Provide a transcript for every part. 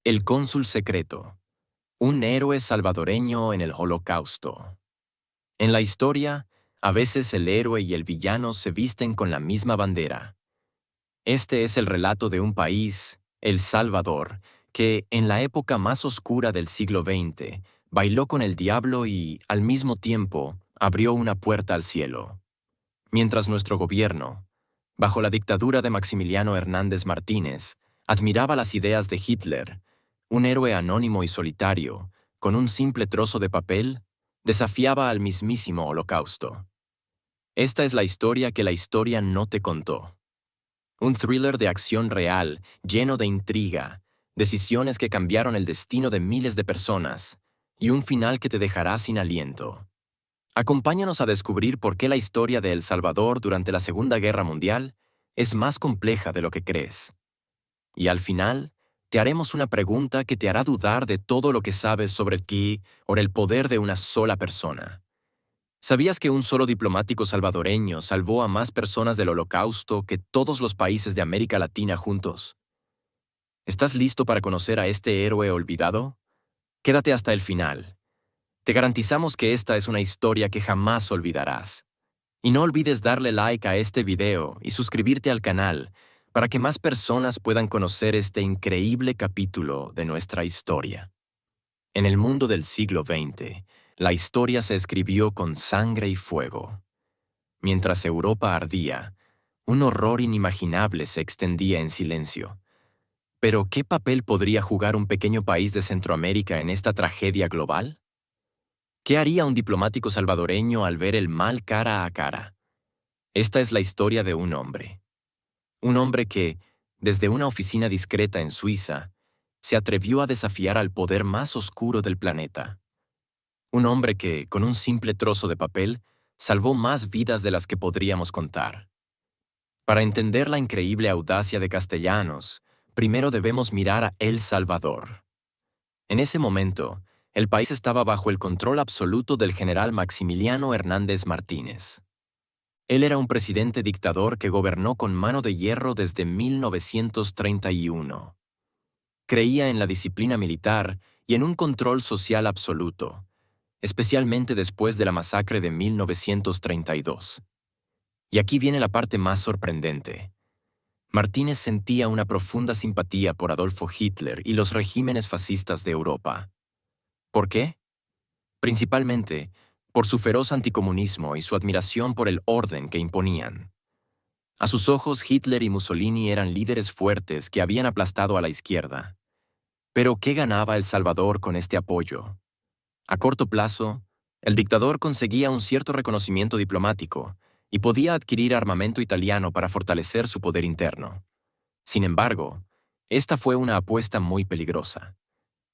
El cónsul secreto, un héroe salvadoreño en el Holocausto. En la historia, a veces el héroe y el villano se visten con la misma bandera. Este es el relato de un país, El Salvador, que, en la época más oscura del siglo XX, bailó con el diablo y, al mismo tiempo, abrió una puerta al cielo. Mientras nuestro gobierno, bajo la dictadura de Maximiliano Hernández Martínez, admiraba las ideas de Hitler, un héroe anónimo y solitario, con un simple trozo de papel, desafiaba al mismísimo Holocausto. Esta es la historia que la historia no te contó. Un thriller de acción real, lleno de intriga, decisiones que cambiaron el destino de miles de personas, y un final que te dejará sin aliento. Acompáñanos a descubrir por qué la historia de El Salvador durante la Segunda Guerra Mundial es más compleja de lo que crees. Y al final, te haremos una pregunta que te hará dudar de todo lo que sabes sobre ti o el poder de una sola persona. ¿Sabías que un solo diplomático salvadoreño salvó a más personas del Holocausto que todos los países de América Latina juntos? ¿Estás listo para conocer a este héroe olvidado? Quédate hasta el final. Te garantizamos que esta es una historia que jamás olvidarás. Y no olvides darle like a este video y suscribirte al canal para que más personas puedan conocer este increíble capítulo de nuestra historia. En el mundo del siglo XX, la historia se escribió con sangre y fuego. Mientras Europa ardía, un horror inimaginable se extendía en silencio. Pero, ¿qué papel podría jugar un pequeño país de Centroamérica en esta tragedia global? ¿Qué haría un diplomático salvadoreño al ver el mal cara a cara? Esta es la historia de un hombre. Un hombre que, desde una oficina discreta en Suiza, se atrevió a desafiar al poder más oscuro del planeta. Un hombre que, con un simple trozo de papel, salvó más vidas de las que podríamos contar. Para entender la increíble audacia de Castellanos, primero debemos mirar a El Salvador. En ese momento, el país estaba bajo el control absoluto del general Maximiliano Hernández Martínez. Él era un presidente dictador que gobernó con mano de hierro desde 1931. Creía en la disciplina militar y en un control social absoluto, especialmente después de la masacre de 1932. Y aquí viene la parte más sorprendente. Martínez sentía una profunda simpatía por Adolfo Hitler y los regímenes fascistas de Europa. ¿Por qué? Principalmente por su feroz anticomunismo y su admiración por el orden que imponían. A sus ojos, Hitler y Mussolini eran líderes fuertes que habían aplastado a la izquierda. Pero, ¿qué ganaba El Salvador con este apoyo? A corto plazo, el dictador conseguía un cierto reconocimiento diplomático y podía adquirir armamento italiano para fortalecer su poder interno. Sin embargo, esta fue una apuesta muy peligrosa.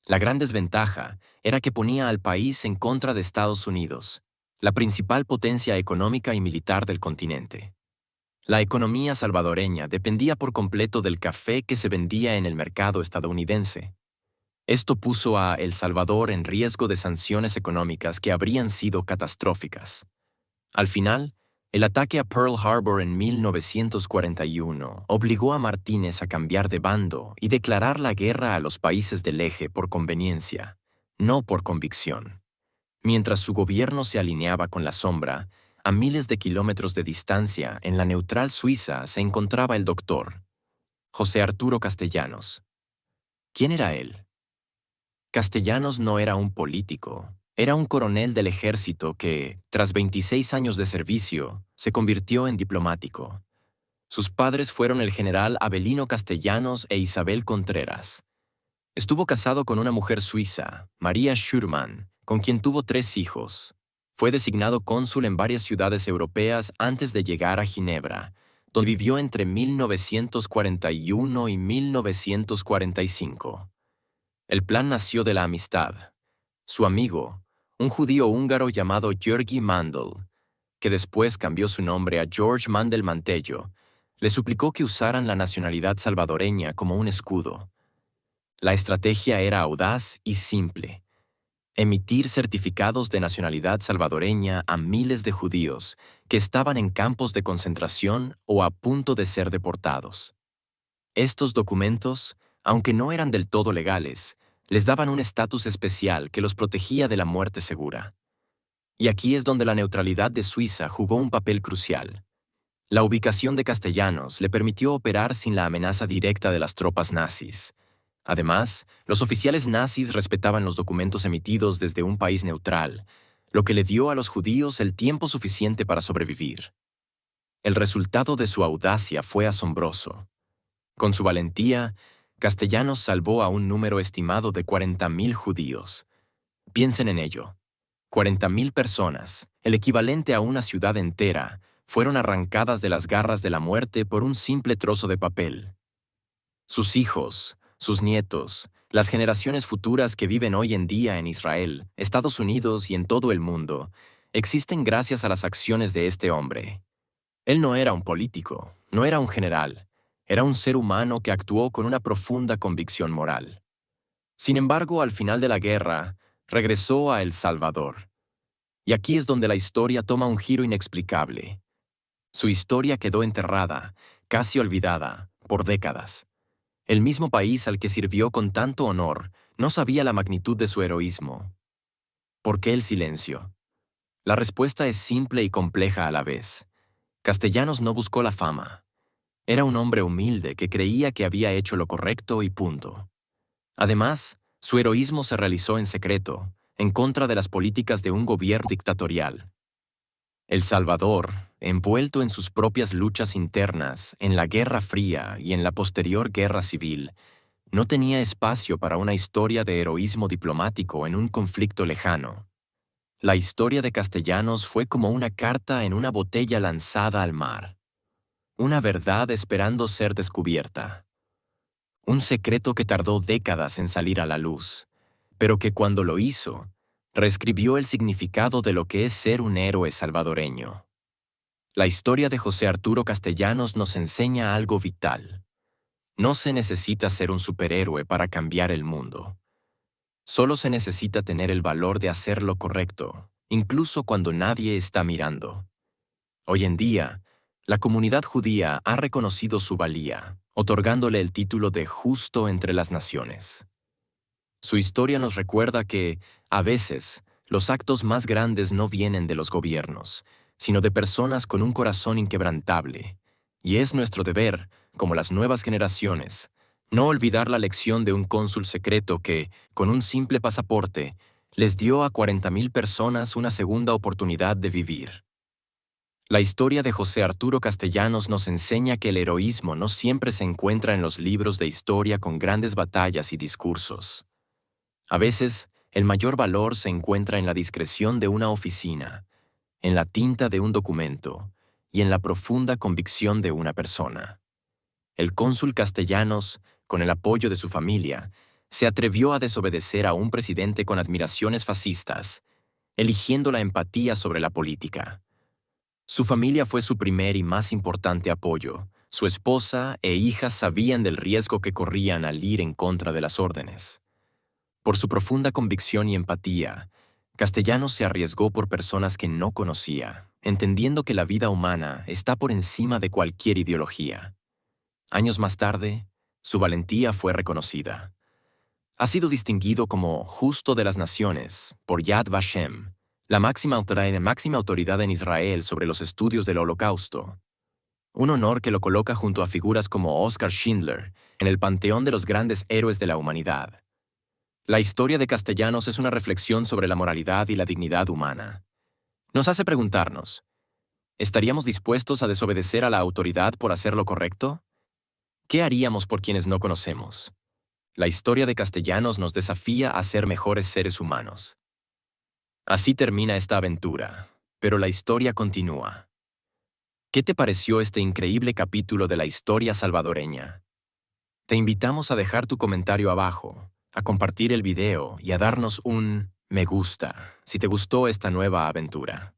La gran desventaja era que ponía al país en contra de Estados Unidos, la principal potencia económica y militar del continente. La economía salvadoreña dependía por completo del café que se vendía en el mercado estadounidense. Esto puso a El Salvador en riesgo de sanciones económicas que habrían sido catastróficas. Al final, el ataque a Pearl Harbor en 1941 obligó a Martínez a cambiar de bando y declarar la guerra a los países del eje por conveniencia, no por convicción. Mientras su gobierno se alineaba con la sombra, a miles de kilómetros de distancia, en la neutral Suiza, se encontraba el doctor José Arturo Castellanos. ¿Quién era él? Castellanos no era un político. Era un coronel del ejército que, tras 26 años de servicio, se convirtió en diplomático. Sus padres fueron el general Avelino Castellanos e Isabel Contreras. Estuvo casado con una mujer suiza, María Schürmann, con quien tuvo 3 hijos. Fue designado cónsul en varias ciudades europeas antes de llegar a Ginebra, donde vivió entre 1941 y 1945. El plan nació de la amistad. Su amigo, un judío húngaro llamado György Mandl, que después cambió su nombre a George Mandel Mantello, le suplicó que usaran la nacionalidad salvadoreña como un escudo. La estrategia era audaz y simple: emitir certificados de nacionalidad salvadoreña a miles de judíos que estaban en campos de concentración o a punto de ser deportados. Estos documentos, Aunque no eran del todo legales, les daban un estatus especial que los protegía de la muerte segura. Y aquí es donde la neutralidad de Suiza jugó un papel crucial. La ubicación de Castellanos le permitió operar sin la amenaza directa de las tropas nazis. Además, los oficiales nazis respetaban los documentos emitidos desde un país neutral, lo que le dio a los judíos el tiempo suficiente para sobrevivir. El resultado de su audacia fue asombroso. Con su valentía, Castellanos salvó a un número estimado de 40.000 judíos. Piensen en ello. 40.000 personas, el equivalente a una ciudad entera, fueron arrancadas de las garras de la muerte por un simple trozo de papel. Sus hijos, sus nietos, las generaciones futuras que viven hoy en día en Israel, Estados Unidos y en todo el mundo, existen gracias a las acciones de este hombre. Él no era un político, no era un general, era un ser humano que actuó con una profunda convicción moral. Sin embargo, al final de la guerra, regresó a El Salvador. Y aquí es donde la historia toma un giro inexplicable. Su historia quedó enterrada, casi olvidada, por décadas. El mismo país al que sirvió con tanto honor no sabía la magnitud de su heroísmo. ¿Por qué el silencio? La respuesta es simple y compleja a la vez. Castellanos no buscó la fama. Era un hombre humilde que creía que había hecho lo correcto y punto. Además, su heroísmo se realizó en secreto, en contra de las políticas de un gobierno dictatorial. El Salvador, envuelto en sus propias luchas internas, en la Guerra Fría y en la posterior Guerra Civil, no tenía espacio para una historia de heroísmo diplomático en un conflicto lejano. La historia de Castellanos fue como una carta en una botella lanzada al mar. Una verdad esperando ser descubierta. Un secreto que tardó décadas en salir a la luz, pero que cuando lo hizo, reescribió el significado de lo que es ser un héroe salvadoreño. La historia de José Arturo Castellanos nos enseña algo vital. No se necesita ser un superhéroe para cambiar el mundo. Solo se necesita tener el valor de hacer lo correcto, incluso cuando nadie está mirando. Hoy en día, la comunidad judía ha reconocido su valía, otorgándole el título de justo entre las naciones. Su historia nos recuerda que, a veces, los actos más grandes no vienen de los gobiernos, sino de personas con un corazón inquebrantable. Y es nuestro deber, como las nuevas generaciones, no olvidar la lección de un cónsul secreto que, con un simple pasaporte, les dio a 40.000 personas una segunda oportunidad de vivir. La historia de José Arturo Castellanos nos enseña que el heroísmo no siempre se encuentra en los libros de historia con grandes batallas y discursos. A veces, el mayor valor se encuentra en la discreción de una oficina, en la tinta de un documento y en la profunda convicción de una persona. El cónsul Castellanos, con el apoyo de su familia, se atrevió a desobedecer a un presidente con admiraciones fascistas, eligiendo la empatía sobre la política. Su familia fue su primer y más importante apoyo. Su esposa e hijas sabían del riesgo que corrían al ir en contra de las órdenes. Por su profunda convicción y empatía, Castellanos se arriesgó por personas que no conocía, entendiendo que la vida humana está por encima de cualquier ideología. Años más tarde, su valentía fue reconocida. Ha sido distinguido como Justo de las Naciones por Yad Vashem, la máxima autoridad en Israel sobre los estudios del Holocausto. Un honor que lo coloca junto a figuras como Oskar Schindler en el panteón de los grandes héroes de la humanidad. La historia de Castellanos es una reflexión sobre la moralidad y la dignidad humana. Nos hace preguntarnos, ¿estaríamos dispuestos a desobedecer a la autoridad por hacer lo correcto? ¿Qué haríamos por quienes no conocemos? La historia de Castellanos nos desafía a ser mejores seres humanos. Así termina esta aventura, pero la historia continúa. ¿Qué te pareció este increíble capítulo de la historia salvadoreña? Te invitamos a dejar tu comentario abajo, a compartir el video y a darnos un me gusta si te gustó esta nueva aventura.